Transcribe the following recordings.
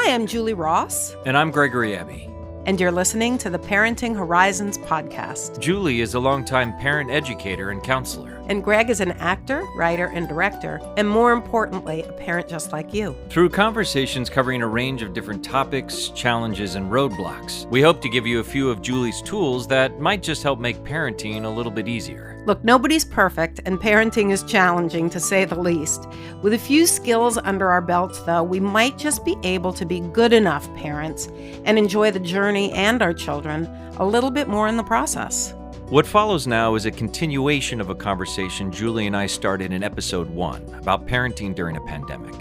Hi, I'm Julie Ross. And I'm Gregory Abbey. And you're listening to the Parenting Horizons podcast. Julie is a longtime parent educator and counselor. And Greg is an actor, writer, and director, and more importantly, a parent just like you. Through conversations covering a range of different topics, challenges, and roadblocks, we hope to give you a few of Julie's tools that might just help make parenting a little bit easier. Look, nobody's perfect, and parenting is challenging, to say the least. With a few skills under our belts, though, we might just be able to be good enough parents and enjoy the journey and our children a little bit more in the process. What follows now is a continuation of a conversation Julie and I started in episode 1 about parenting during a pandemic.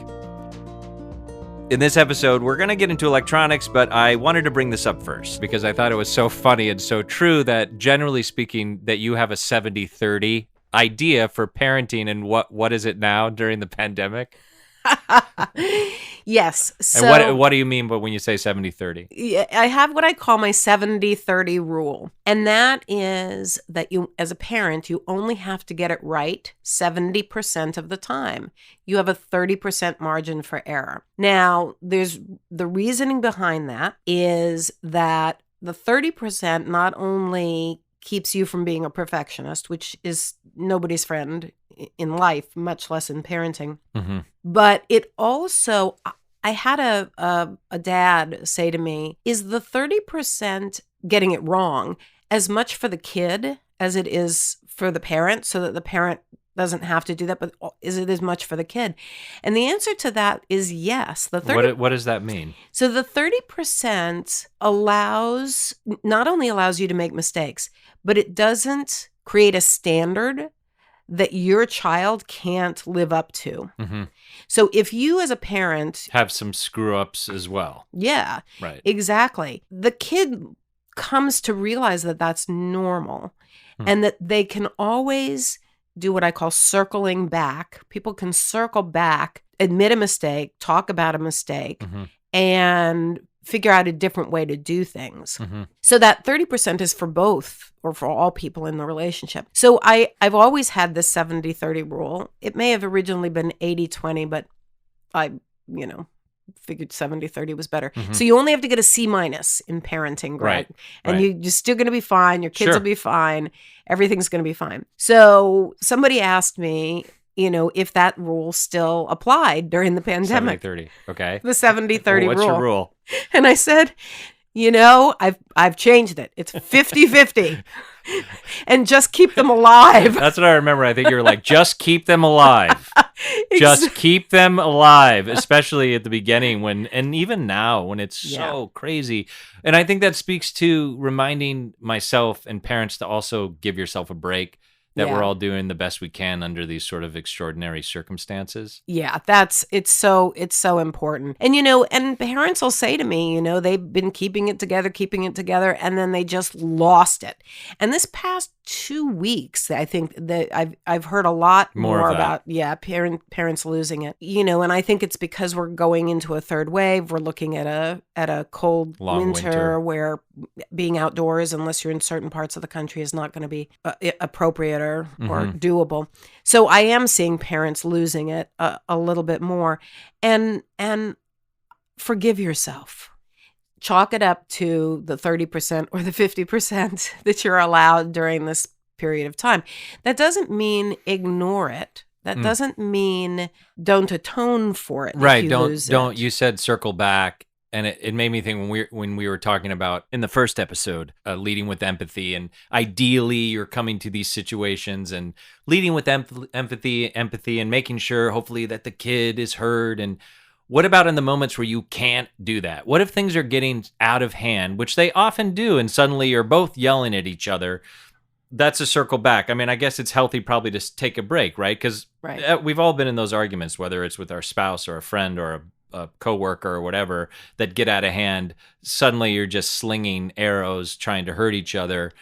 In this episode, we're going to get into electronics, but I wanted to bring this up first because I thought it was so funny and so true that, generally speaking, that you have a 70-30 idea for parenting and what is it now during the pandemic? Yes. So, and what do you mean when you say 70-30? I have what I call my 70-30 rule. And that is that you, as a parent, you only have to get it right 70% of the time. You have a 30% margin for error. Now, there's the reasoning behind that is that the 30% not only keeps you from being a perfectionist, which is nobody's friend in life, much less in parenting. Mm-hmm. But it also, I had a dad say to me, is the 30% getting it wrong as much for the kid as it is for the parent, so that the parent doesn't have to do that, but is it as much for the kid? And the answer to that is yes. The 30, what does that mean? So the 30% not only allows you to make mistakes, but it doesn't create a standard that your child can't live up to. Mm-hmm. So if you as a parent have some screw-ups as well. Yeah, right. Exactly. The kid comes to realize that that's normal and that they can always do what I call circling back. People can circle back, admit a mistake, talk about a mistake, and figure out a different way to do things. Mm-hmm. So that 30% is for both or for all people in the relationship. So I've always had this 70-30 rule. It may have originally been 80-20, but I, figured 70-30 was better. Mm-hmm. So you only have to get a C- in parenting, Greg. Right. And you're still going to be fine. Your kids will be fine. Everything's going to be fine. So somebody asked me, if that rule still applied during the pandemic. 70-30, okay. The 70-30 rule. What's your rule? And I said, I've changed it. It's 50-50. And just keep them alive. That's what I remember. I think you were like, just keep them alive. Just keep them alive, especially at the beginning and even now when it's so crazy. And I think that speaks to reminding myself and parents to also give yourself a break, that we're all doing the best we can under these sort of extraordinary circumstances. Yeah, it's so important. And, and parents will say to me, they've been keeping it together, and then they just lost it. And this past 2 weeks, I think that I've heard a lot more about, parents losing it, and I think it's because we're going into a third wave. We're looking at a cold long winter where being outdoors, unless you're in certain parts of the country, is not going to be appropriate or doable. So I am seeing parents losing it a little bit more, and forgive yourself. Chalk it up to the 30% or the 50% that you're allowed during this period of time. That doesn't mean ignore it. That doesn't mean don't atone for it. Right. Don't. You said circle back. And it made me think when we were talking about in the first episode, leading with empathy, and ideally you're coming to these situations and leading with empathy, and making sure hopefully that the kid is heard. And what about in the moments where you can't do that? What if things are getting out of hand, which they often do, and suddenly you're both yelling at each other? That's a circle back. I mean, I guess it's healthy probably to take a break, right? Because we've all been in those arguments, whether it's with our spouse or a friend or a coworker or whatever, that get out of hand. Suddenly you're just slinging arrows trying to hurt each other.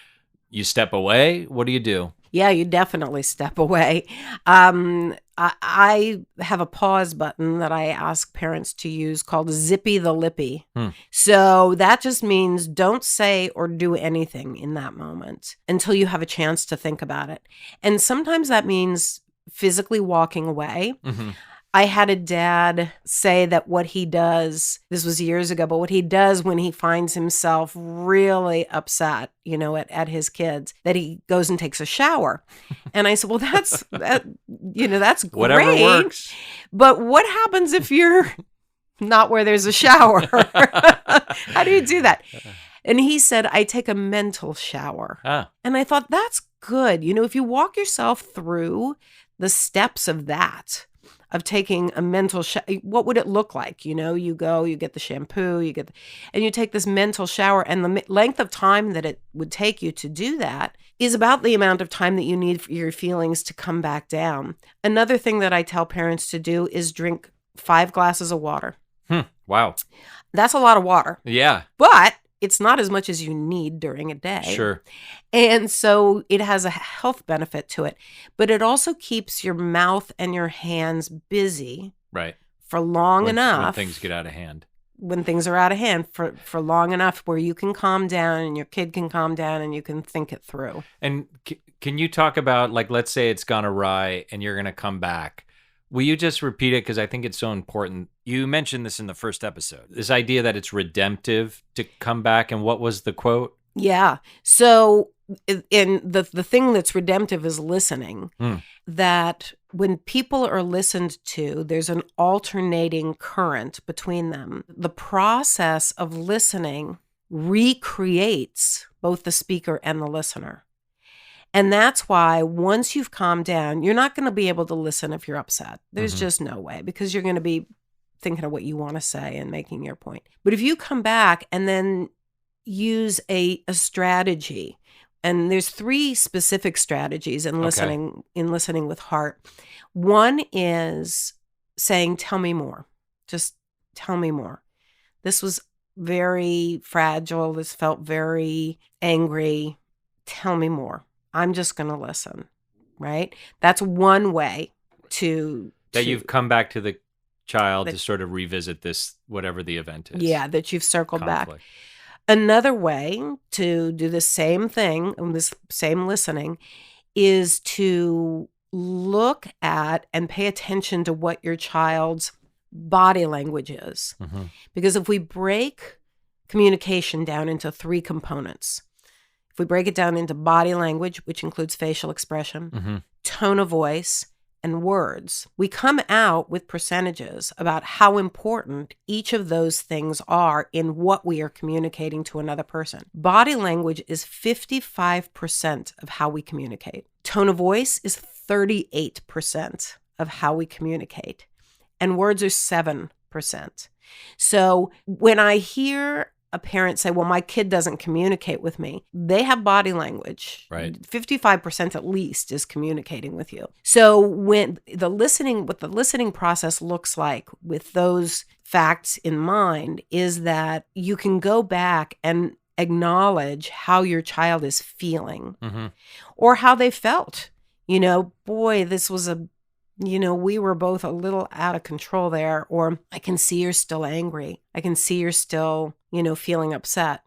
You step away. What do you do? Yeah, you definitely step away. I have a pause button that I ask parents to use called Zippy the Lippy. So that just means don't say or do anything in that moment until you have a chance to think about it. And sometimes that means physically walking away. Mm-hmm. I had a dad say that what he does, this was years ago, but what he does when he finds himself really upset, at his kids, that he goes and takes a shower. And I said, well, that's great. Whatever works. But what happens if you're not where there's a shower? How do you do that? And he said, I take a mental shower. And I thought, that's good. If you walk yourself through the steps of that, of taking a mental shower, what would it look like? You go, you get the shampoo, and you take this mental shower, and the length of time that it would take you to do that is about the amount of time that you need for your feelings to come back down. Another thing that I tell parents to do is drink 5 glasses of water. Wow. That's a lot of water. Yeah. But it's not as much as you need during a day. Sure. And so it has a health benefit to it. But it also keeps your mouth and your hands busy. Right. For long enough. When things get out of hand. When things are out of hand for long enough where you can calm down and your kid can calm down and you can think it through. And can you talk about, like, let's say it's gone awry and you're going to come back. Will you just repeat it? Because I think it's so important. You mentioned this in the first episode, this idea that it's redemptive to come back. And what was the quote? Yeah. So in the thing that's redemptive is listening. That when people are listened to, there's an alternating current between them. The process of listening recreates both the speaker and the listener. And that's why once you've calmed down, you're not going to be able to listen if you're upset. There's just no way, because you're going to be thinking of what you want to say and making your point. But if you come back and then use a strategy, and there's 3 specific strategies in listening, with heart. One is saying, tell me more. Just tell me more. This was very fragile. This felt very angry. Tell me more. I'm just going to listen, right? That's one way you've come back to the child to sort of revisit this, whatever the event is. Yeah, that you've circled conflict. Back. Another way to do the same thing, this same listening, is to look at and pay attention to what your child's body language is. Because if we break communication down into 3 components, if we break it down into body language, which includes facial expression, tone of voice, and words, we come out with percentages about how important each of those things are in what we are communicating to another person. Body language is 55% of how we communicate. Tone of voice is 38% of how we communicate. And words are 7%. So when I hear a parent say, well, my kid doesn't communicate with me, they have body language. Right. 55% at least is communicating with you. So what the listening process looks like with those facts in mind is that you can go back and acknowledge how your child is feeling or how they felt. Boy, this was we were both a little out of control there, or I can see you're still angry. I can see you're still, feeling upset.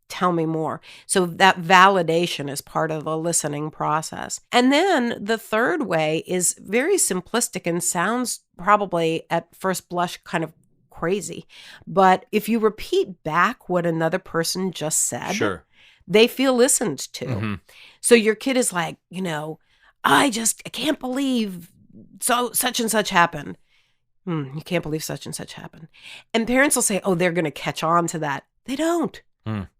Tell me more. So that validation is part of the listening process. And then the third way is very simplistic and sounds probably at first blush kind of crazy. But if you repeat back what another person just said, sure, they feel listened to. So your kid is like, I can't believe such and such happened. You can't believe such and such happened. And parents will say, oh, they're going to catch on to that. They don't.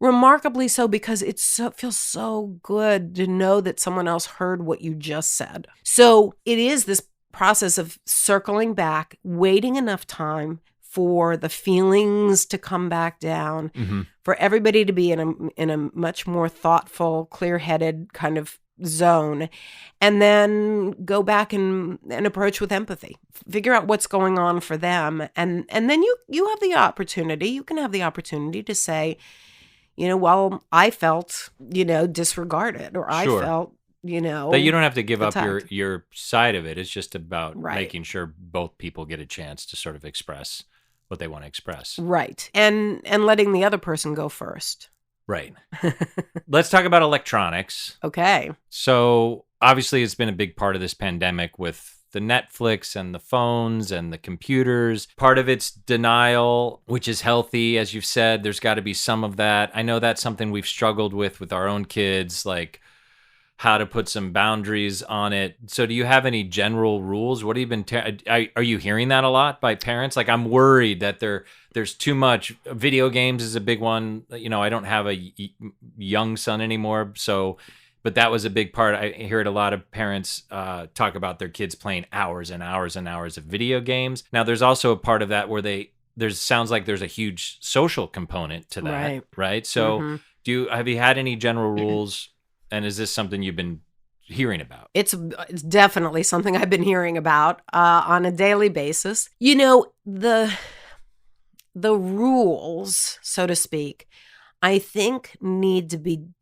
Remarkably so, because it feels so good to know that someone else heard what you just said. So it is this process of circling back, waiting enough time for the feelings to come back down, for everybody to be in a much more thoughtful, clear-headed kind of zone, and then go back and approach with empathy. Figure out what's going on for them, and then you have the opportunity. You can have the opportunity to say, well, I felt disregarded, or I felt that you don't have to give attacked. up your side of it. It's just about Right. making sure both people get a chance to sort of express what they want to express. Right, and letting the other person go first. Right. Let's talk about electronics. Okay. So obviously it's been a big part of this pandemic with the Netflix and the phones and the computers. Part of it's denial, which is healthy. As you've said, there's got to be some of that. I know that's something we've struggled with our own kids, like how to put some boundaries on it. So do you have any general rules? What have you been are you hearing that a lot by parents? Like, I'm worried that there's too much. Video games is a big one. You know, I don't have a young son anymore, so but that was a big part. I heard a lot of parents talk about their kids playing hours and hours and hours of video games. Now there's also a part of that where sounds like there's a huge social component to that, right? So have you had any general rules? And is this something you've been hearing about? It's definitely something I've been hearing about on a daily basis. You know, the rules, so to speak, I think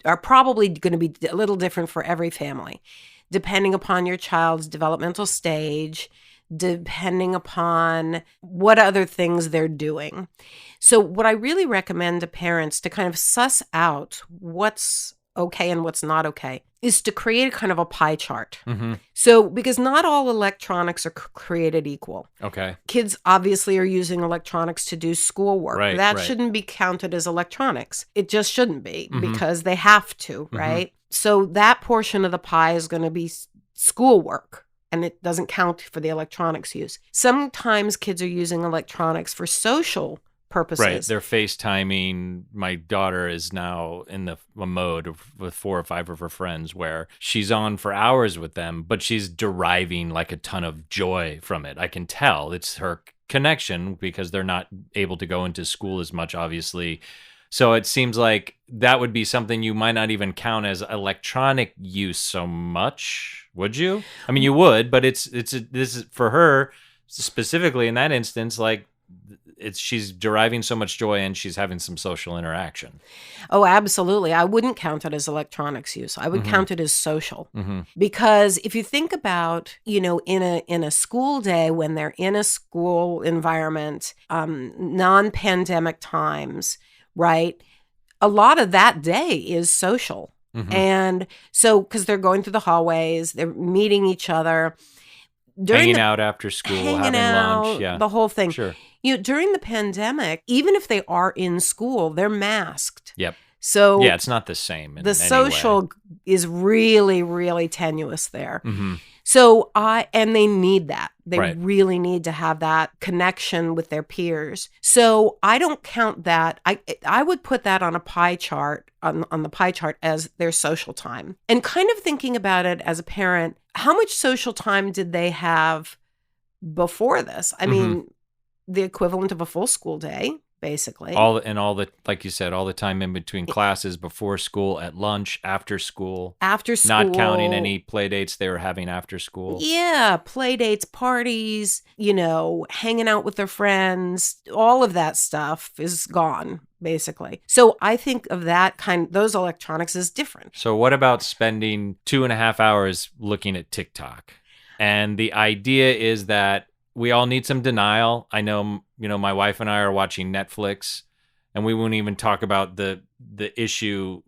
are probably going to be a little different for every family, depending upon your child's developmental stage, depending upon what other things they're doing. So what I really recommend to parents to kind of suss out what's okay and what's not okay is to create a kind of a pie chart. So because not all electronics are created equal. Okay. Kids obviously are using electronics to do schoolwork. Right, that right. shouldn't be counted as electronics. It just shouldn't be because they have to, right? So that portion of the pie is going to be schoolwork. And it doesn't count for the electronics use. Sometimes kids are using electronics for social purposes. Right. They're FaceTiming. My daughter is now in a mode with 4 or 5 of her friends where she's on for hours with them, but she's deriving like a ton of joy from it. I can tell it's her connection because they're not able to go into school as much, obviously. So it seems like that would be something you might not even count as electronic use so much, would you? I mean, you would, but this is for her specifically in that instance, like she's deriving so much joy and she's having some social interaction. Oh, absolutely. I wouldn't count it as electronics use. I would count it as social. Because if you think about, you know, in a school day when they're in a school environment, non-pandemic times, right? A lot of that day is social. And so, because they're going through the hallways, they're meeting each other. Hanging out after school, having lunch, yeah. The whole thing. Sure. You know, during the pandemic, even if they are in school, they're masked. Yep. So yeah, it's not the same. The social is really, really tenuous there. So and they need that. They really need to have that connection with their peers. So I don't count that. I would put that on a pie chart, on the pie chart as their social time. And kind of thinking about it as a parent, how much social time did they have before this? I mean, the equivalent of a full school day, basically. All the like you said, all the time in between classes, before school, at lunch, after school. After school. Not counting any play dates they were having after school. Yeah, play dates, parties, you know, hanging out with their friends, all of that stuff is gone, basically. So I think of those electronics as different. So what about spending 2.5 hours looking at TikTok? And the idea is that we all need some denial. I know, you know, my wife and I are watching Netflix, and we won't even talk about the issue.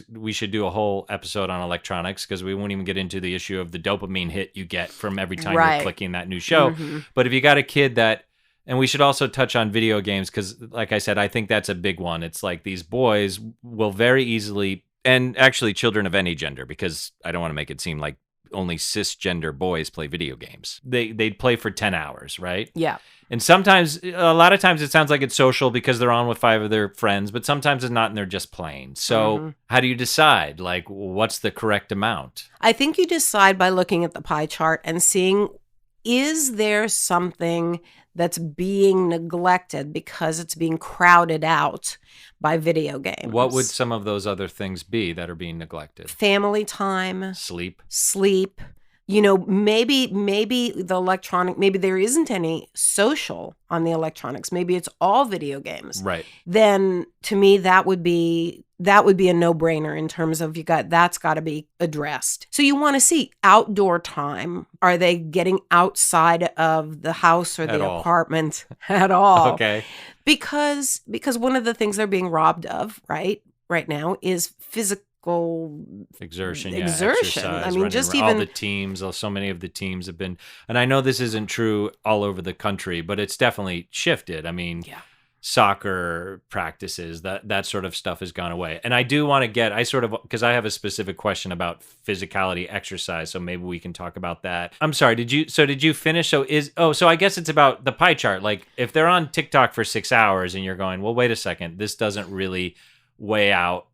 We should do a whole episode on electronics because we won't even get into the issue of the dopamine hit you get from every time you're clicking that new show. But if you got a kid and we should also touch on video games because, like I said, I think that's a big one. It's like these boys will very easily, and actually children of any gender, because I don't want to make it seem like only cisgender boys play video games. They'd play for 10 hours, right? Yeah. And a lot of times it sounds like it's social because they're on with 5 of their friends, but sometimes it's not and they're just playing. So how do you decide? Like, what's the correct amount? I think you decide by looking at the pie chart and seeing, is there something that's being neglected because it's being crowded out by video games? What would some of those other things be that are being neglected? Family time. Sleep. You know, maybe the electronic, maybe there isn't any social on the electronics. Maybe it's all video games. Right. Then to me, that would be a no-brainer in terms of that's got to be addressed. So you want to see outdoor time. Are they getting outside of the house or the apartment at all? Okay. Because one of the things they're being robbed of, right now is exertion, yeah, exertion. I exercise, mean, running just around. All even the teams, so many of the teams have been, and I know this isn't true all over the country, but it's definitely shifted. I mean, yeah. soccer practices, that sort of stuff has gone away. And I do want to get, I sort of, because I have a specific question about physicality exercise, so maybe we can talk about that. I'm sorry, did you finish? So I guess it's about the pie chart. Like if they're on TikTok for 6 hours and you're going, well, wait a second, this doesn't really weigh out.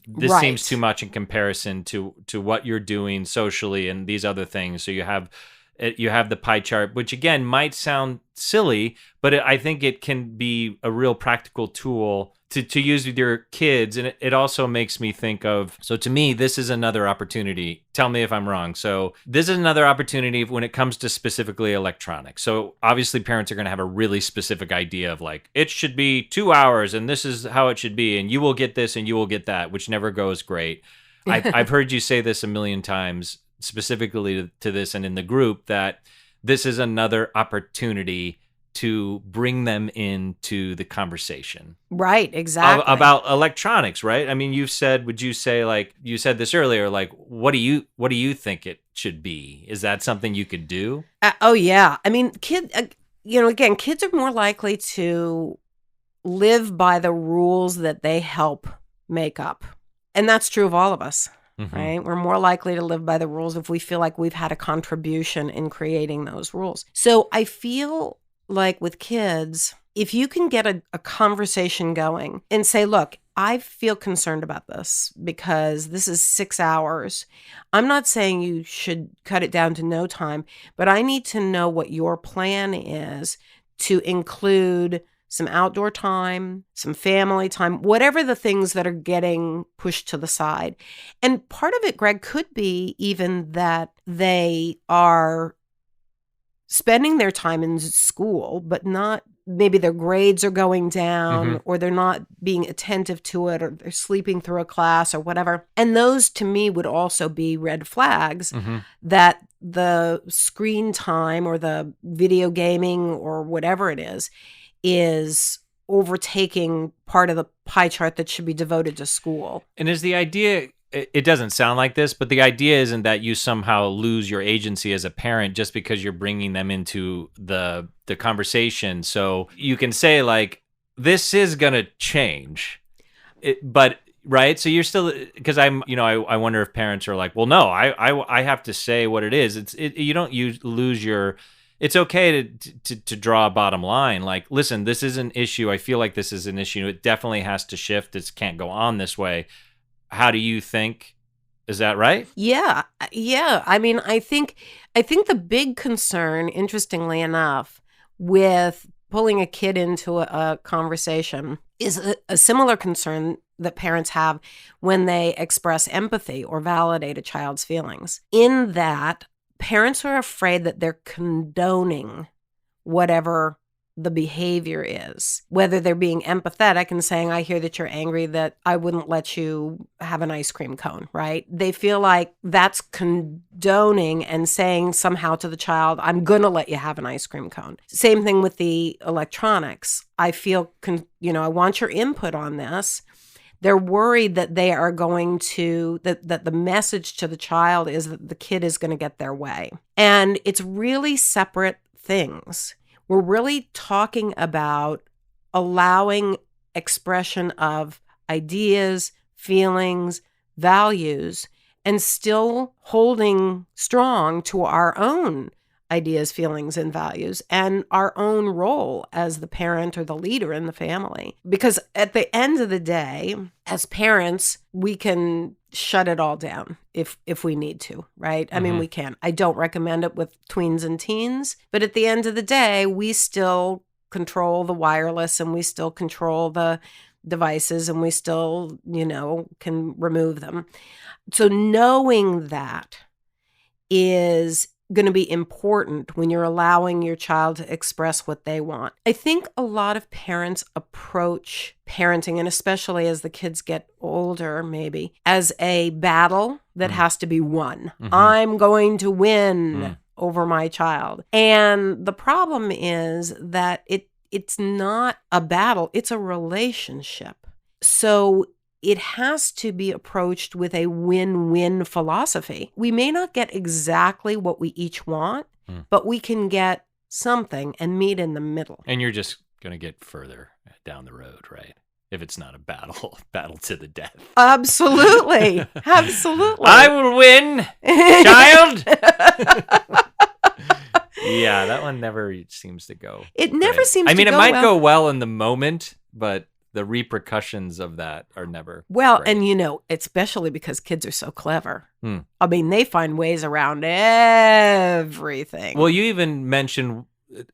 This seems Right. too much in comparison to what you're doing socially and these other things. So you have the pie chart, which again might sound silly, but I think it can be a real practical tool to use with your kids. And it also makes me think of, so to me, this is another opportunity. Tell me if I'm wrong. So this is another opportunity when it comes to specifically electronics. So obviously parents are going to have a really specific idea of like, it should be 2 hours and this is how it should be. And you will get this and you will get that, which never goes great. I've heard you say this a million times, specifically to this and in the group, that this is another opportunity to bring them into the conversation. Right, exactly. About electronics, right? I mean, would you say, like you said this earlier, like what do you think it should be? Is that something you could do? Oh yeah. I mean, again, kids are more likely to live by the rules that they help make up. And that's true of all of us. Mm-hmm. Right? We're more likely to live by the rules if we feel like we've had a contribution in creating those rules. So I feel like with kids, if you can get a conversation going and say, look, I feel concerned about this because this is 6 hours. I'm not saying you should cut it down to no time, but I need to know what your plan is to include some outdoor time, some family time, whatever the things that are getting pushed to the side. And part of it, Greg, could be even that they are spending their time in school, but not, maybe their grades are going down, or they're not being attentive to it, or they're sleeping through a class or whatever. And those to me would also be red flags that the screen time or the video gaming or whatever it is overtaking part of the pie chart that should be devoted to school. And is the idea, it doesn't sound like this, but the idea isn't that you somehow lose your agency as a parent just because you're bringing them into the conversation. So you can say like, this is going to change, but right. So you're still, because I wonder if parents are like, well, no, I have to say what it is. You don't lose your, it's okay to draw a bottom line. Like, listen, this is an issue. I feel like this is an issue. It definitely has to shift. It can't go on this way. How do you think? Is that right? Yeah. Yeah. I mean, I think the big concern, interestingly enough, with pulling a kid into a conversation is a similar concern that parents have when they express empathy or validate a child's feelings. In that, parents are afraid that they're condoning whatever the behavior is, whether they're being empathetic and saying, I hear that you're angry that I wouldn't let you have an ice cream cone, right? They feel like that's condoning and saying somehow to the child, I'm going to let you have an ice cream cone. Same thing with the electronics. I feel, I want your input on this. They're worried that they are going to, that the message to the child is that the kid is going to get their way. And it's really separate things. We're really talking about allowing expression of ideas, feelings, values, and still holding strong to our own ideas, feelings, and values, and our own role as the parent or the leader in the family. Because at the end of the day, as parents, we can shut it all down if we need to, right? I mean, we can. I don't recommend it with tweens and teens, but at the end of the day, we still control the wireless and we still control the devices and we still, can remove them. So knowing that is going to be important when you're allowing your child to express what they want. I think a lot of parents approach parenting, and especially as the kids get older, maybe, as a battle that has to be won. I'm going to win over my child. And the problem is that it's not a battle, it's a relationship. So it has to be approached with a win-win philosophy. We may not get exactly what we each want, but we can get something and meet in the middle. And you're just going to get further down the road, right? If it's not a battle to the death. Absolutely. Absolutely. I will win, child. Yeah, that one never seems to go. It never seems to go. I mean, it might go well in the moment, but the repercussions of that are never well, great. and especially because kids are so clever. I mean, they find ways around everything. Well, you even mentioned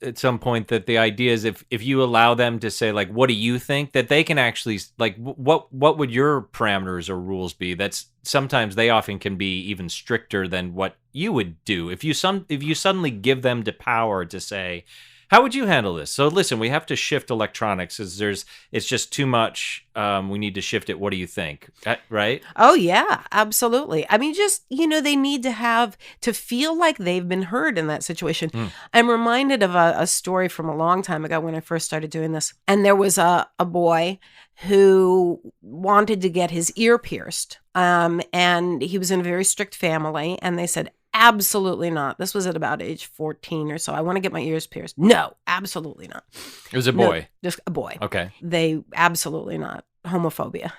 at some point that the idea is if you allow them to say, like, what do you think, that they can actually, like, what would your parameters or rules be? That's sometimes they often can be even stricter than what you would do. If you suddenly give them the power to say, how would you handle this? So listen, we have to shift electronics it's just too much. We need to shift it. What do you think? Right? Oh, yeah, absolutely. I mean, just, they need to feel like they've been heard in that situation. I'm reminded of a story from a long time ago when I first started doing this. And there was a boy who wanted to get his ear pierced. And he was in a very strict family. And they said, absolutely not. This was at about age 14 or so. I want to get my ears pierced. No, absolutely not. It was a boy. No, just a boy. Okay. They absolutely not. Homophobia.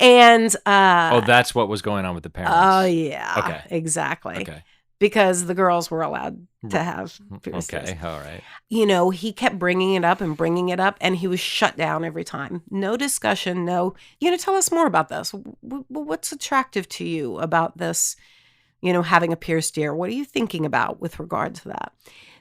And that's what was going on with the parents. Oh yeah. Okay. Exactly. Okay. Because the girls were allowed to have piercings. Okay, all right. He kept bringing it up, and he was shut down every time. No discussion, no, tell us more about this. What's attractive to you about this, having a pierced ear? What are you thinking about with regard to that?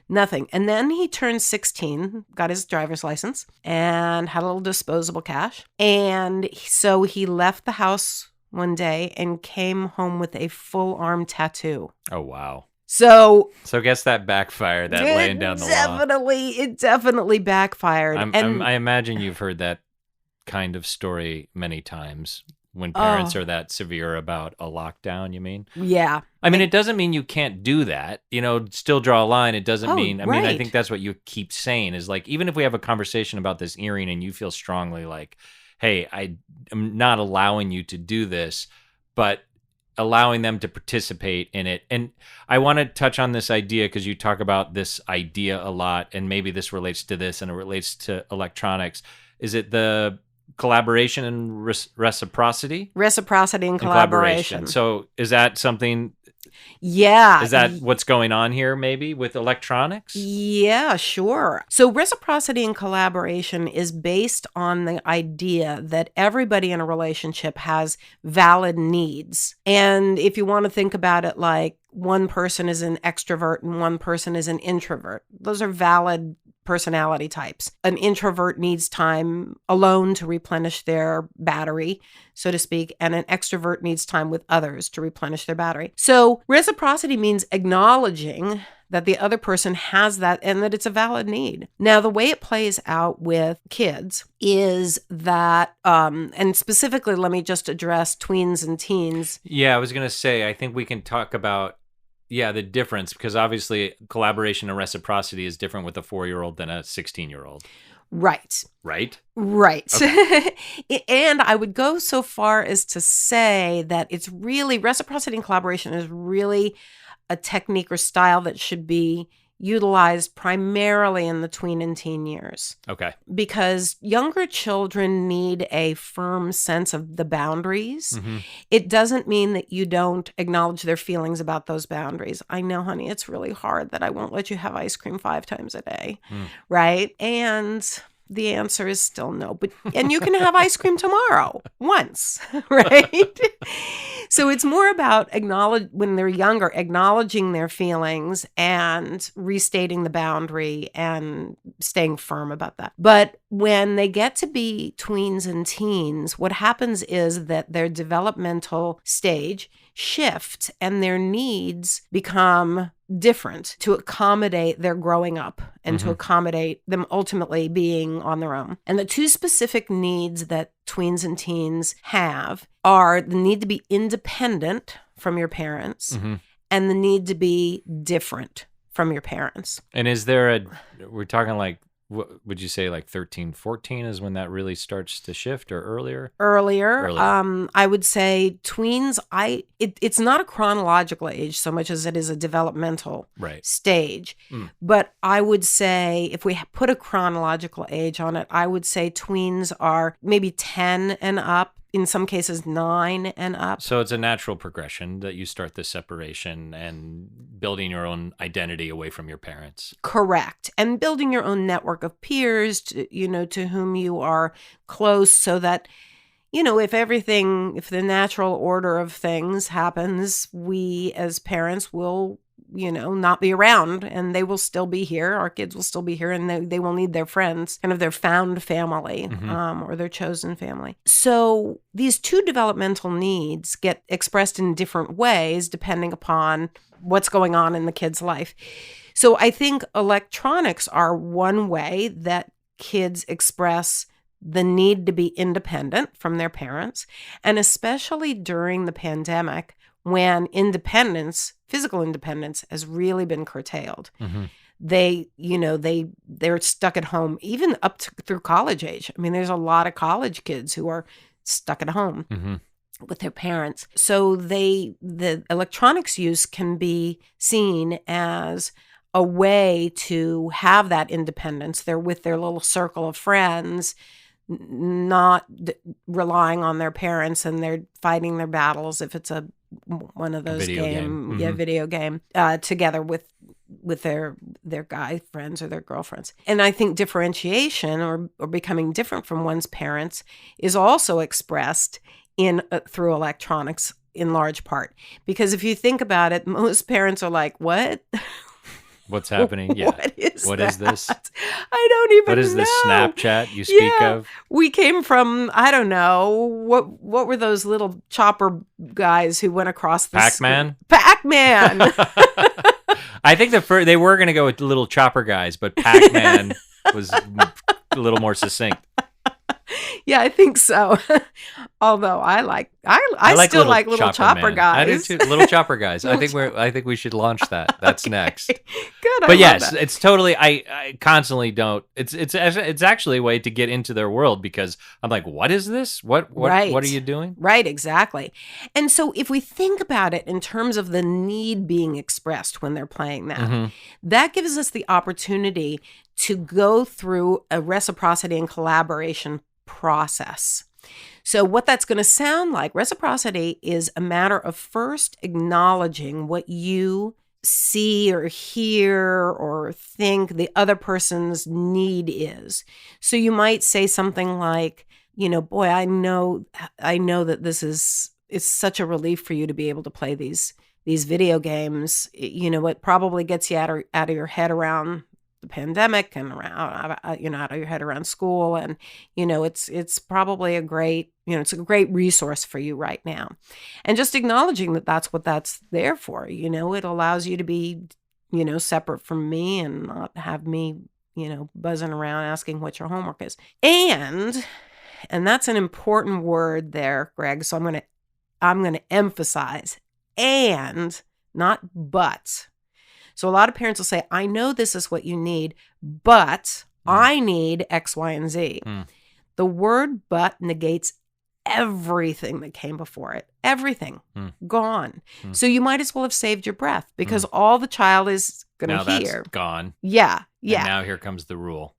Nothing. And then he turned 16, got his driver's license, and had a little disposable cash. And so he left the house one day and came home with a full arm tattoo. Oh, wow. So I guess that backfired, that laying down the law. It definitely backfired. I imagine you've heard that kind of story many times when parents are that severe about a lockdown, you mean? Yeah. I mean, it doesn't mean you can't do that. Still draw a line. It doesn't mean, right. I think that's what you keep saying is like, even if we have a conversation about this earring and you feel strongly like, hey, I am not allowing you to do this, but allowing them to participate in it. And I want to touch on this idea because you talk about this idea a lot, and maybe this relates to this and it relates to electronics. Is it the collaboration and reciprocity? Reciprocity and collaboration. So is that something? Yeah. Is that what's going on here maybe with electronics? Yeah, sure. So reciprocity and collaboration is based on the idea that everybody in a relationship has valid needs. And if you want to think about it like one person is an extrovert and one person is an introvert, those are valid personality types. An introvert needs time alone to replenish their battery, so to speak, and an extrovert needs time with others to replenish their battery. So reciprocity means acknowledging that the other person has that and that it's a valid need. Now, the way it plays out with kids is that, and specifically, let me just address tweens and teens. Yeah, I was going to say, I think we can talk about the difference, because obviously collaboration and reciprocity is different with a 4-year-old than a 16-year-old. Right. Right? Right. Okay. And I would go so far as to say that it's really, reciprocity and collaboration is really a technique or style that should be utilized primarily in the tween and teen years. Okay. Because younger children need a firm sense of the boundaries. Mm-hmm. It doesn't mean that you don't acknowledge their feelings about those boundaries. I know, honey, it's really hard that I won't let you have ice cream 5 times a day, right? And the answer is still no. And you can have ice cream tomorrow, once, right? So it's more about when they're younger, acknowledging their feelings and restating the boundary and staying firm about that. But when they get to be tweens and teens, what happens is that their developmental stage shifts and their needs become different to accommodate their growing up and to accommodate them ultimately being on their own. And the two specific needs that tweens and teens have are the need to be independent from your parents and the need to be different from your parents. And is there we're talking like would you say like 13, 14 is when that really starts to shift, or earlier? Earlier. Earlier. I would say tweens, it's not a chronological age so much as it is a developmental Right. stage. But I would say if we put a chronological age on it, I would say tweens are maybe 10 and up, in some cases 9 and up. So it's a natural progression that you start the separation and building your own identity away from your parents. Correct. And building your own network of peers, to whom you are close, so that, if the natural order of things happens, we as parents will, not be around, and they will still be here. Our kids will still be here, and they will need their friends, kind of their found family, or their chosen family. So these two developmental needs get expressed in different ways depending upon what's going on in the kid's life. So I think electronics are one way that kids express the need to be independent from their parents, and especially during the pandemic, when physical independence has really been curtailed. They're stuck at home, even through college age. I mean, there's a lot of college kids who are stuck at home with their parents. So the electronics use can be seen as a way to have that independence. They're with their little circle of friends, not relying on their parents, and they're fighting their battles if it's one of those video game, together with their guy friends or their girlfriends. And I think differentiation or becoming different from one's parents is also expressed through electronics in large part, because if you think about it, most parents are like, what? What's happening? Yeah. What is this? I don't even know. What is this Snapchat you speak of? We came from, I don't know, what were those little chopper guys who went across the Pac-Man? Pac-Man. I think they were going to go with the little chopper guys, but Pac-Man was a little more succinct. Yeah, I think so. Although I still like little chopper guys. I do too. Little chopper guys. I think we should launch that. That's next. Good. But yes, it's totally. I constantly don't. It's actually a way to get into their world, because I'm like, what is this? What are you doing? Right, exactly. And so if we think about it in terms of the need being expressed when they're playing that, that gives us the opportunity to go through a reciprocity and collaboration process. So what that's going to sound like, reciprocity is a matter of first acknowledging what you see or hear or think the other person's need is. So you might say something like, boy, I know that it's such a relief for you to be able to play these video games. It probably gets you out of your head around the pandemic and around, out of your head around school. And, it's probably a great resource for you right now. And just acknowledging that that's what that's there for. It allows you to be, separate from me and not have me, buzzing around asking what your homework is. And that's an important word there, Greg. So I'm going to emphasize and, not but. So a lot of parents will say, I know this is what you need, but I need X, Y, and Z. The word but negates everything that came before it. Everything. Gone. So you might as well have saved your breath, because all the child is going to hear. Now that's gone. Yeah. And now here comes the rule.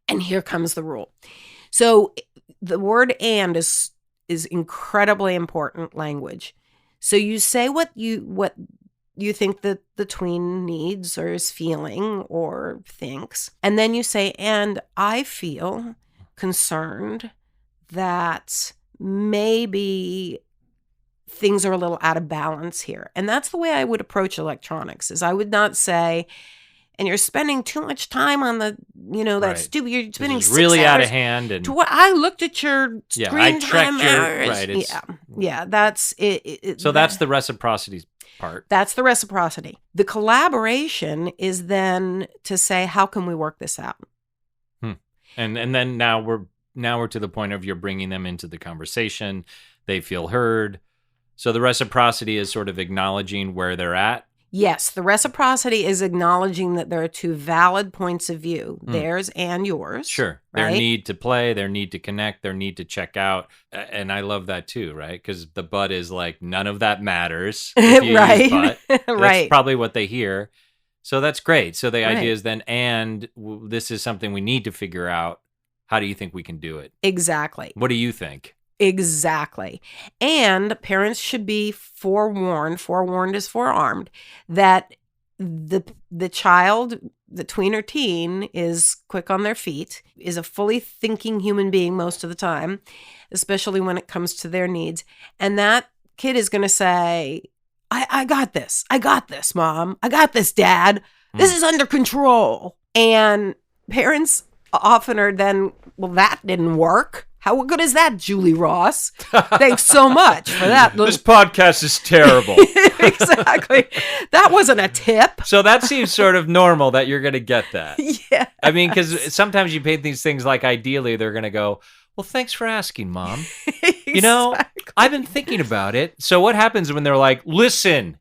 So the word and is incredibly important language. So you say what you think that the tween needs or is feeling or thinks. And then you say, and I feel concerned that maybe things are a little out of balance here. And that's the way I would approach electronics, is I would not say, and you're spending too much time on the, that stupid, you're spending 6 really hours. Out of hand. And I looked at your screen time hours. Right. Yeah, that's it. So that's the reciprocity part. That's the reciprocity. The collaboration is then to say, how can we work this out? And then now we're to the point of you're bringing them into the conversation. They feel heard. So the reciprocity is sort of acknowledging where they're at. Yes, the reciprocity is acknowledging that there are two valid points of view, theirs and yours. Sure. Right? Their need to play, their need to connect, their need to check out. And I love that too, right? Because the but is like, none of that matters if you Right. use but. That's Right. probably what they hear. So that's great. So the Right. idea is then, this is something we need to figure out. How do you think we can do it? Exactly. What do you think? Exactly. And parents should be forewarned is forearmed, that the child, the tween or teen, is quick on their feet, is a fully thinking human being most of the time, especially when it comes to their needs. And that kid is going to say, I got this. I got this, Mom. I got this, Dad. This is under control. And parents often are then, well, that didn't work. How good is that, Julie Ross? Thanks so much for that. This podcast is terrible. Exactly. That wasn't a tip. So that seems sort of normal that you're going to get that. Yeah. I mean, because sometimes you paint these things like ideally they're going to go, well, thanks for asking, Mom. Exactly. You know, I've been thinking about it. So what happens when they're like, listen,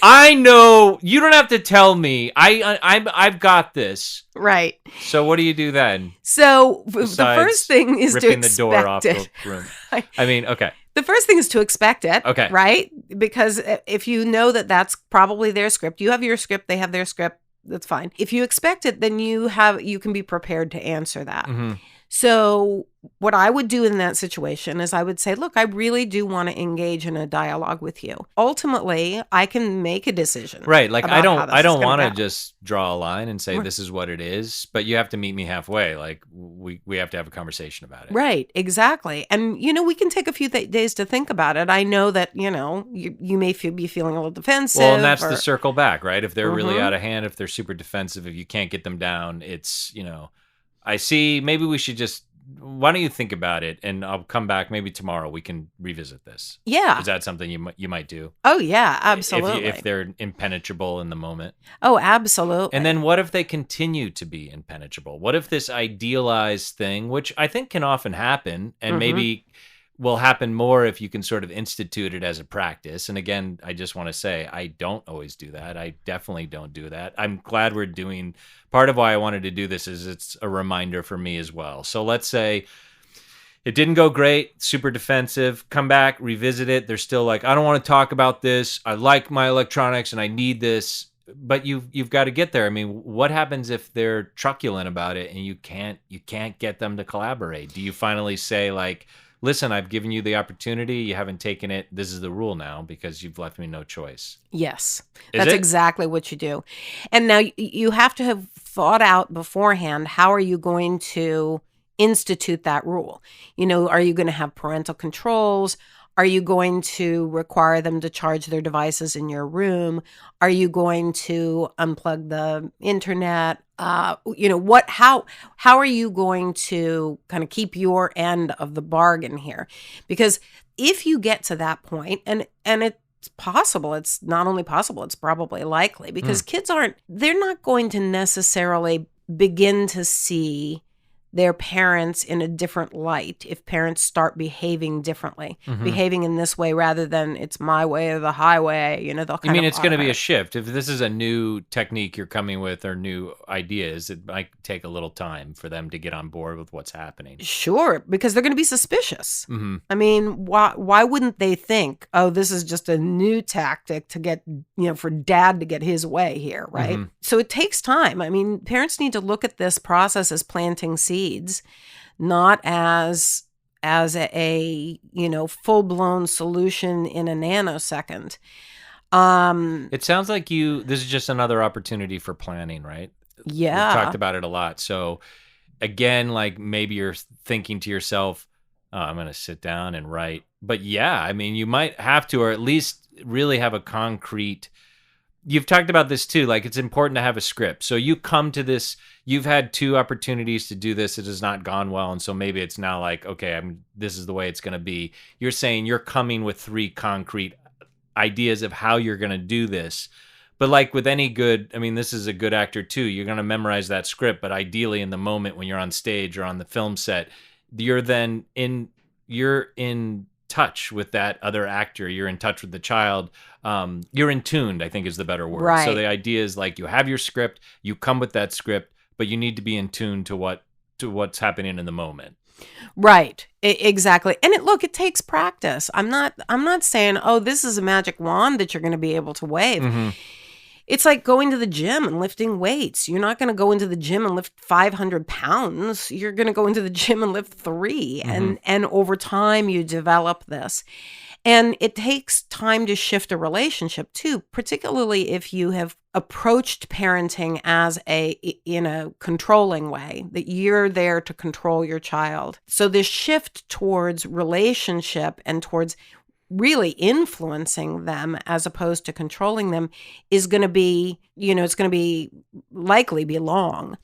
I know you don't have to tell me. I've got this. Right. So what do you do then? So the first thing is to ripping expect the door off it. the room. Right. I mean, okay. The first thing is to expect it. Okay. Right? Because if you know that that's probably their script, you have your script, they have their script, that's fine. If you expect it, then you can be prepared to answer that. Mm-hmm. So what I would do in that situation is I would say, look, I really do want to engage in a dialogue with you. Ultimately, I can make a decision. Right. Like I don't want to go. just draw a line and say this is what it is, but you have to meet me halfway. Like we have to have a conversation about it. Right. Exactly. And, we can take a few days to think about it. I know that, you may be feeling a little defensive. Well, and that's the circle back, right? If they're really out of hand, if they're super defensive, if you can't get them down, it's, I see. Maybe we should just. Why don't you think about it, and I'll come back maybe tomorrow. We can revisit this. Yeah. Is that something you might do? Oh yeah, absolutely. If they're impenetrable in the moment. Oh, absolutely. And then what if they continue to be impenetrable? What if this idealized thing, which I think can often happen, and maybe will happen more if you can sort of institute it as a practice. And again, I just want to say, I don't always do that. I definitely don't do that. I'm glad we're doing, part of why I wanted to do this is it's a reminder for me as well. So let's say it didn't go great, super defensive, come back, revisit it. They're still like, I don't want to talk about this. I like my electronics and I need this. But you've got to get there. I mean, what happens if they're truculent about it and you can't get them to collaborate? Do you finally say like, listen, I've given you the opportunity. You haven't taken it. This is the rule now because you've left me no choice. Yes, that's exactly what you do. And now you have to have thought out beforehand, how are you going to institute that rule? Are you going to have parental controls? Are you going to require them to charge their devices in your room? Are you going to unplug the internet? How are you going to kind of keep your end of the bargain here? Because if you get to that point, and it's possible, it's not only possible, it's probably likely, because kids they're not going to necessarily begin to see their parents in a different light if parents start behaving differently, behaving in this way rather than it's my way or the highway, they'll kind You mean of it's going to be a shift. If this is a new technique you're coming with or new ideas, it might take a little time for them to get on board with what's happening. Sure, because they're going to be suspicious. I mean, why wouldn't they think, oh, this is just a new tactic to get, for dad to get his way here, right? So it takes time. I mean, parents need to look at this process as planting seeds, not as a full-blown solution in a nanosecond. It sounds like this is just another opportunity for planning, right? Yeah. We've talked about it a lot. So again, like maybe you're thinking to yourself, oh, I'm going to sit down and write. But yeah, I mean, you might have to, or at least really have a concrete. You've talked about this too. Like it's important to have a script. So you come to this, you've had 2 opportunities to do this. It has not gone well. And so maybe it's now like, okay, this is the way it's going to be. You're saying you're coming with 3 concrete ideas of how you're going to do this. But like with any good, I mean, this is a good actor too. You're going to memorize that script, but ideally in the moment when you're on stage or on the film set, you're in touch with that other actor. You're in touch with the child. You're in tuned, I think is the better word. Right. So the idea is like you have your script, you come with that script, but you need to be in tune to what's happening in the moment. Right. Exactly. And it takes practice. I'm not saying, oh, this is a magic wand that you're going to be able to wave. Mm-hmm. It's like going to the gym and lifting weights. You're not going to go into the gym and lift 500 pounds. You're going to go into the gym and lift 3. Mm-hmm. And over time, you develop this. And it takes time to shift a relationship too, particularly if you have approached parenting in a controlling way, that you're there to control your child. So this shift towards relationship and towards really influencing them as opposed to controlling them is going to be, it's going to be likely be long.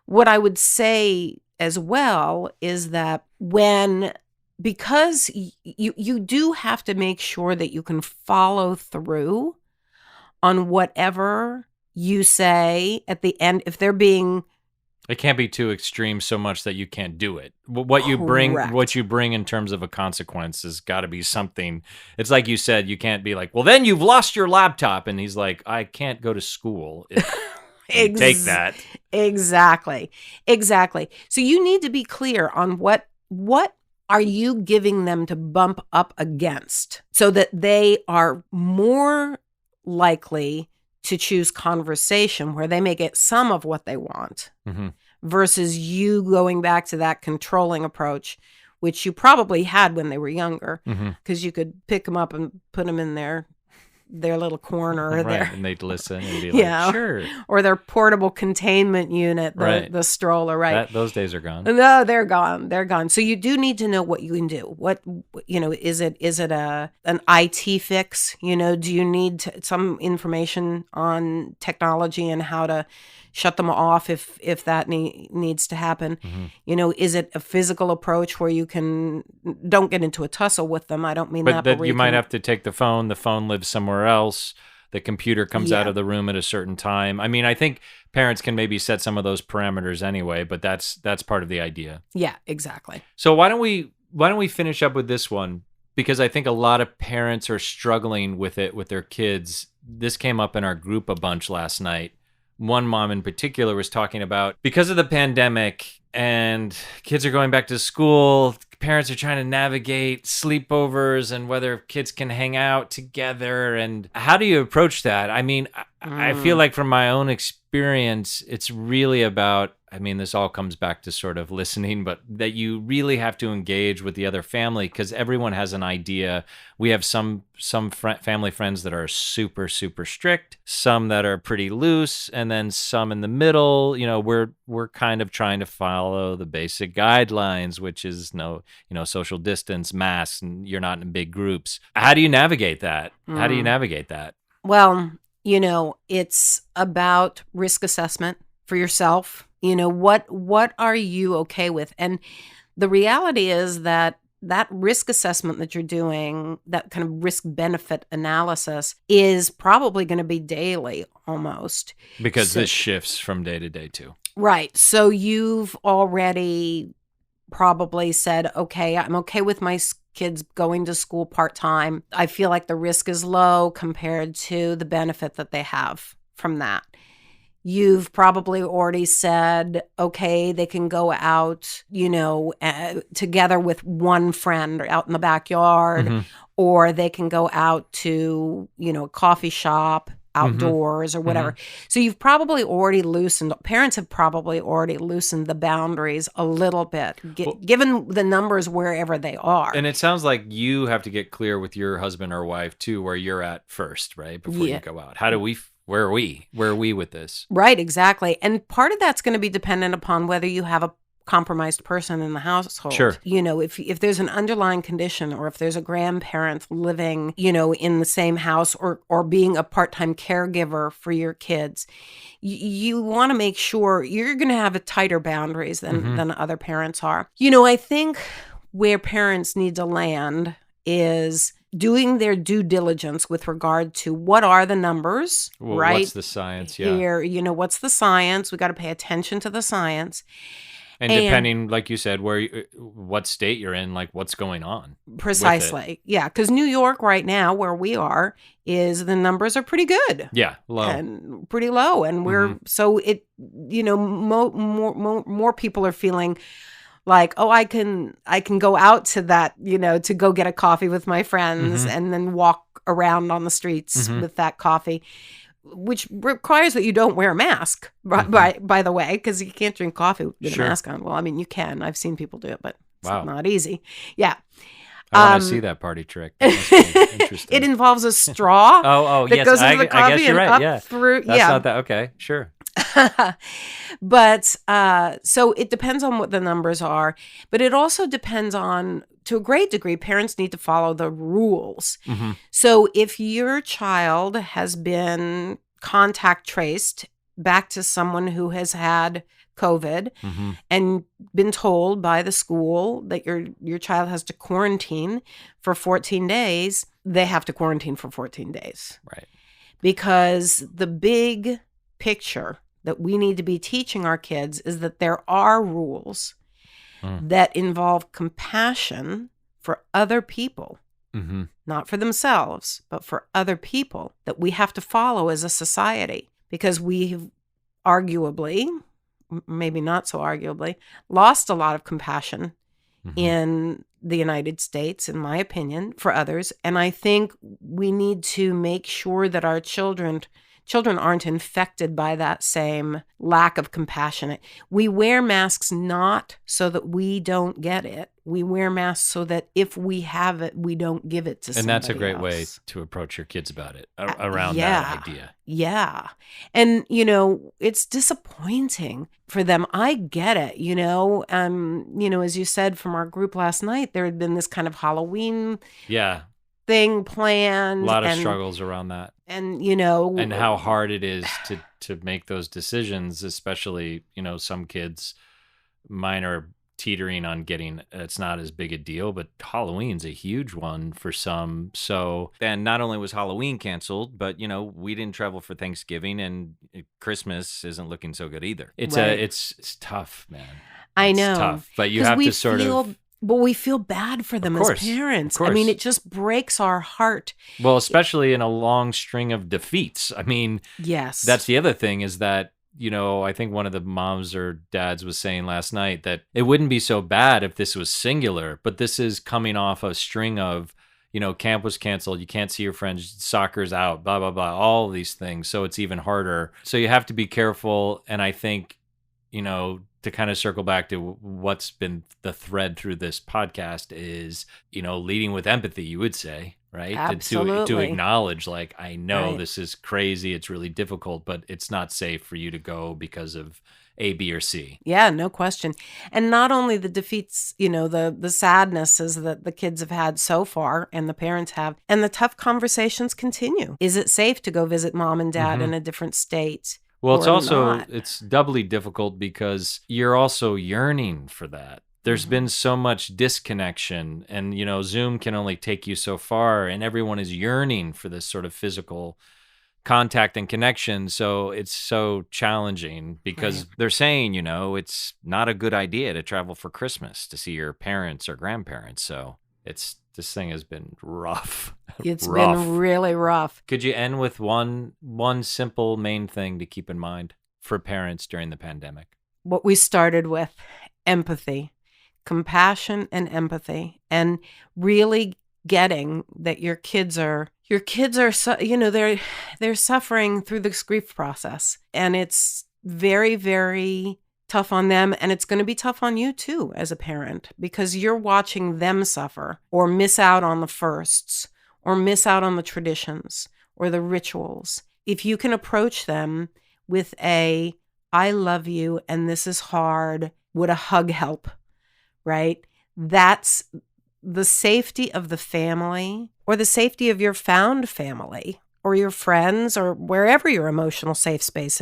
What I would say as well is that because you do have to make sure that you can follow through on whatever you say at the end. If they're being, it can't be too extreme so much that you can't do it. What you bring in terms of a consequence has got to be something. It's like you said, you can't be like, well, then you've lost your laptop. And he's like, I can't go to school if you take that. Exactly. So you need to be clear on what are you giving them to bump up against so that they are more likely to choose conversation where they may get some of what they want versus you going back to that controlling approach, which you probably had when they were younger because you could pick them up and put them in their little corner or and they'd listen and be like, sure. Or their portable containment unit, the stroller, right? Those days are gone. No, they're gone. So you do need to know what you can do. What, is it an IT fix? Do you need some information on technology and how to shut them off if that needs to happen? Is it a physical approach where you don't get into a tussle with them? I don't mean that. But you might have to take the phone lives somewhere else. The computer comes out of the room at a certain time. I mean, I think parents can maybe set some of those parameters anyway, but that's part of the idea. Yeah, exactly. So why don't we finish up with this one? Because I think a lot of parents are struggling with it with their kids. This came up in our group a bunch last night. One mom in particular was talking about, because of the pandemic and kids are going back to school, parents are trying to navigate sleepovers and whether kids can hang out together. And how do you approach that? I mean, I feel like from my own experience, it's really about, this all comes back to sort of listening, but that you really have to engage with the other family because everyone has an idea. We have some family friends that are super, super strict, some that are pretty loose, and then some in the middle. We're kind of trying to follow the basic guidelines, which is social distance, masks, and you're not in big groups. How do you navigate that? How do you navigate that? Well, it's about risk assessment for yourself. What are you okay with? And the reality is that risk assessment that you're doing, that kind of risk benefit analysis, is probably going to be daily almost. Because this shifts from day to day too. Right. So you've already probably said, okay, I'm okay with my kids going to school part-time. I feel like the risk is low compared to the benefit that they have from that. You've probably already said, okay, they can go out, together with one friend out in the backyard, or they can go out to, a coffee shop outdoors or whatever. So you've probably already parents have probably already loosened the boundaries a little bit, given the numbers wherever they are. And it sounds like you have to get clear with your husband or wife too, where you're at first, right? Before you go out. Where are we with this? Right, exactly. And part of that's going to be dependent upon whether you have a compromised person in the household. Sure. If there's an underlying condition, or if there's a grandparent living, in the same house, or being a part-time caregiver for your kids, you want to make sure you're going to have a tighter boundaries than other parents are. I think where parents need to land is doing their due diligence with regard to what are the numbers, right? What's the science? Yeah. Here, what's the science? We got to pay attention to the science. And depending, like you said, what state you're in, like what's going on. Precisely. Yeah. Because New York right now, where we are, is the numbers are pretty good. Yeah. Low. And pretty low. And we're, so it, more people are feeling like, oh, I can go out to that, to go get a coffee with my friends and then walk around on the streets with that coffee, which requires that you don't wear a mask, by the way, because you can't drink coffee with a mask on. Well, I mean, you can. I've seen people do it, but it's not easy. Yeah. I want to see that party trick. That must be interesting. It involves a straw that goes into the coffee I guess you're and right. up through. That's not that. Okay, sure. But so it depends on what the numbers are, but it also depends on, to a great degree, parents need to follow the rules. So if your child has been contact traced back to someone who has had COVID and been told by the school that your child has to quarantine for 14 days, they have to quarantine for 14 days. Right. Because the big picture that we need to be teaching our kids is that there are rules that involve compassion for other people, not for themselves, but for other people, that we have to follow as a society, because we have arguably, maybe not so arguably, lost a lot of compassion in the United States, in my opinion, for others. And I think we need to make sure that our children aren't infected by that same lack of compassion. We wear masks not so that we don't get it. We wear masks so that if we have it, we don't give it to somebody else. And that's a great way to approach your kids about it, around that idea. Yeah. And, it's disappointing for them. I get it, as you said from our group last night, there had been this kind of Halloween thing planned. A lot of struggles around that. And, and how hard it is to make those decisions, especially, some kids, mine are teetering on getting, it's not as big a deal, but Halloween's a huge one for some. So, and not only was Halloween canceled, but, we didn't travel for Thanksgiving, and Christmas isn't looking so good either. It's tough, man. I know. It's tough, but you have to sort of. But we feel bad for them as parents. I mean, it just breaks our heart. Well, especially in a long string of defeats. I mean, yes, that's the other thing, is that, I think one of the moms or dads was saying last night that it wouldn't be so bad if this was singular, but this is coming off a string of, camp was canceled, you can't see your friends, soccer's out, blah, blah, blah, all of these things. So it's even harder. So you have to be careful. And I think, to kind of circle back to what's been the thread through this podcast is, leading with empathy, you would say, right? Absolutely. To acknowledge, like, I know this is crazy, it's really difficult, but it's not safe for you to go because of A, B, or C. Yeah, no question. And not only the defeats, the sadnesses that the kids have had so far and the parents have, and the tough conversations continue. Is it safe to go visit mom and dad in a different state? Well, it's also, it's doubly difficult because you're also yearning for that. There's been so much disconnection, and, Zoom can only take you so far, and everyone is yearning for this sort of physical contact and connection. So it's so challenging because they're saying, it's not a good idea to travel for Christmas to see your parents or grandparents. So this thing has been rough. It's been really rough. Could you end with one simple main thing to keep in mind for parents during the pandemic? What we started with, empathy, compassion and empathy, and really getting that your kids are they're suffering through this grief process, and it's very, very tough on them, and it's going to be tough on you too as a parent, because you're watching them suffer or miss out on the firsts or miss out on the traditions or the rituals. If you can approach them with I love you and this is hard, would a hug help, right? That's the safety of the family, or the safety of your found family, or your friends, or wherever your emotional safe space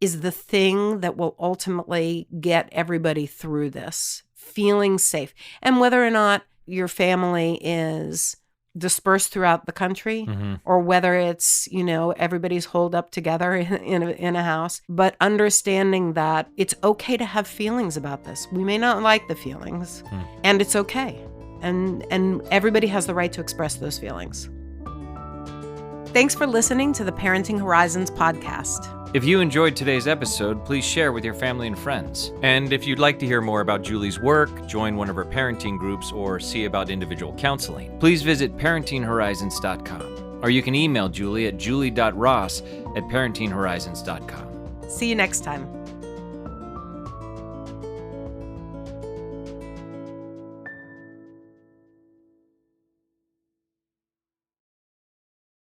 is the thing that will ultimately get everybody through this, feeling safe. And whether or not your family is dispersed throughout the country, or whether it's, everybody's holed up together in a house, but understanding that it's okay to have feelings about this. We may not like the feelings, and it's okay. And everybody has the right to express those feelings. Thanks for listening to the Parenting Horizons podcast. If you enjoyed today's episode, please share with your family and friends. And if you'd like to hear more about Julie's work, join one of her parenting groups, or see about individual counseling, please visit parentinghorizons.com. Or you can email Julie at julie.ross@parentinghorizons.com. See you next time.